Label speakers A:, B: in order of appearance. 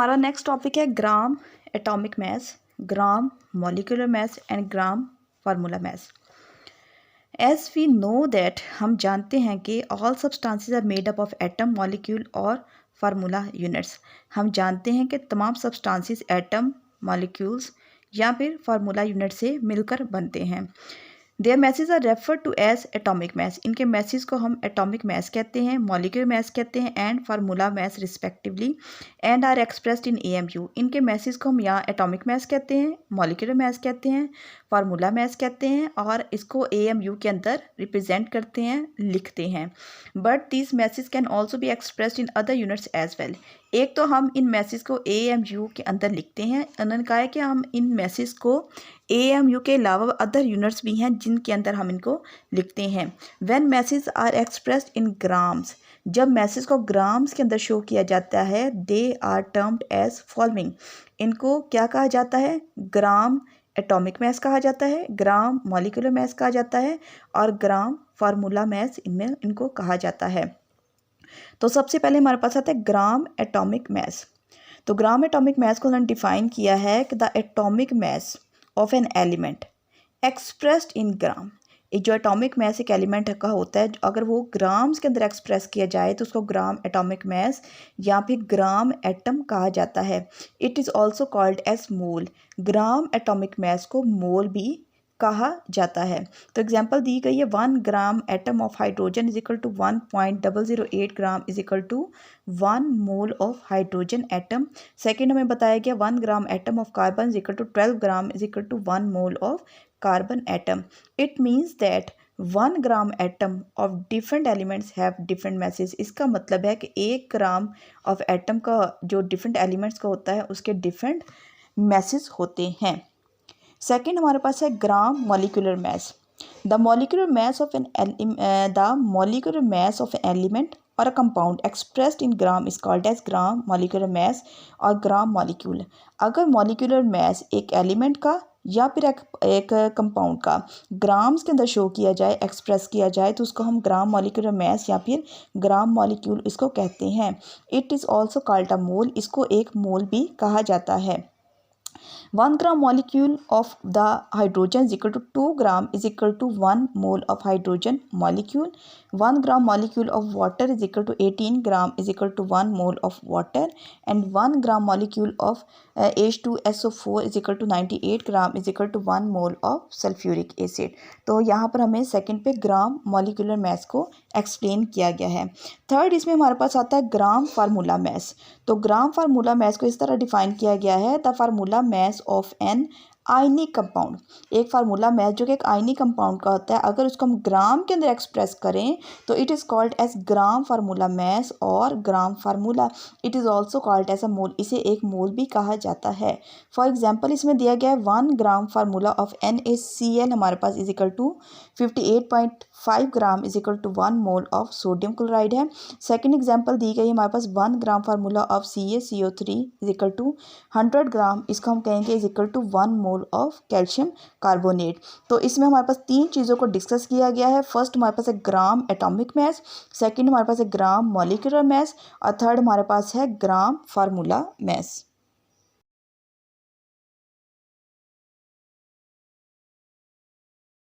A: हमारा next topic है gram atomic mass, gram molecular mass and gram formula mass. As we know that, हम जानते हैं कि all substances are made up of atom, molecule और formula units. हम जानते हैं कि तमाम सब्सटेंसेस एटम, मॉलिक्यूल्स या फिर फार्मूला यूनिट से मिलकर बनते हैं। Their masses are refer to as atomic mass. इनके मैसेज को हम एटॉमिक मास कहते हैं, मॉलिक्यूलर मास कहते हैं and formula mass respectively, and are expressed in AMU। इनके मैसेज को हम यहाँ एटॉमिक मास कहते हैं, मॉलिक्यूलर मास कहते हैं, फार्मूला मास कहते हैं और इसको AMU के अंदर रिप्रेजेंट करते हैं, लिखते हैं। But this masses can also be expressed in other units as well. एक तो हम इन मैसेज को AMU के अंदर लिखते हैं, उन्होंने कहा है कि हम इन मैसेज को AMU के अलावा अदर यूनिट्स भी हैं जिनके अंदर हम इनको लिखते हैं। When masses are expressed in grams, जब मैसेज को ग्राम्स के अंदर शो किया जाता है, they are termed as following. इनको क्या कहा जाता है? ग्राम एटॉमिक मास कहा जाता है, ग्राम मॉलिक्यूलर मास कहा जाता है और ग्राम फार्मूला मास इनमें इनको कहा जाता है। तो सबसे पहले हमारे पास आता है ग्राम एटॉमिक मास। तो ग्राम एटॉमिक मास को उन्होंने डिफाइन किया है कि the atomic mass of an element expressed in gram. एक जो एटॉमिक मास एक एलिमेंट का होता है, अगर वो ग्राम्स के अंदर एक्सप्रेस किया जाए तो उसको ग्राम एटॉमिक मास या फिर ग्राम एटम कहा जाता है। It is also called as mole. Gram atomic mass को मोल भी कहा जाता है। तो एग्जांपल दी गई है 1 gram atom of hydrogen is equal to 1.008 gram is equal to 1 mole of hydrogen atom. Second हमें बताया गया 1 gram atom of carbon is equal to 12 gram is equal to 1 mole of carbon atom. It means that 1 gram atom of different elements have different masses. इसका मतलब है कि 1 gram of atom का जो different elements का होता है उसके डिफरेंट मैसेज होते हैं। सेकेंड हमारे पास है gram molecular mass. The molecular mass of an element और a compound expressed in gram is called as gram molecular mass और ग्राम मॉलिक्यूल। अगर मॉलिक्यूलर मास एक एलिमेंट का या फिर एक कंपाउंड का ग्राम्स के अंदर शो किया जाए, एक्सप्रेस किया जाए, तो उसको हम ग्राम मॉलिक्यूलर मास या फिर ग्राम मॉलिक्यूल इसको कहते हैं। It is also called a mole. इसको एक मोल भी कहा जाता है। 1 gram molecule of the hydrogen is equal to 2 gram is equal to 1 mole of hydrogen molecule. 1 gram molecule of water is equal to 18 gram is equal to 1 mole of water, and 1 gram molecule of H2SO4 is equal to 98 gram is equal to 1 mole of sulfuric acid. तो यहाँ पर हमें second पे ग्राम molecular मास को explain किया गया है। Third इसमें हमारे पास आता है ग्राम फार्मूला मास। तो ग्राम फार्मूला मास को इस तरह डिफाइन किया गया है, the formula mass of an ionic compound. एक फार्मूला मास जो कि एक आयनिक कंपाउंड का होता है, अगर उसको हम ग्राम के अंदर एक्सप्रेस करें तो it is called as gram formula mass और gram formula. It is also called as a mole. इसे एक मोल भी कहा जाता है। फॉर एग्जाम्पल इसमें दिया गया है 1 ग्राम फार्मूला ऑफ NaCl हमारे पास is equal to 58.5 gram is equal to 1 mole of sodium chloride है। सेकेंड एग्जाम्पल दी गई हमारे पास 1 gram formula of CaCO3 is equal to 100 gram, इसको हम कहेंगे is equal to 1 mole of calcium carbonate. तो इसमें हमारे पास 3 चीज़ों को डिस्कस किया गया है। फर्स्ट हमारे पास है ग्राम एटॉमिक मास, सेकेंड हमारे पास है ग्राम मॉलिक्यूलर मास और थर्ड हमारे पास है ग्राम फार्मूला मास।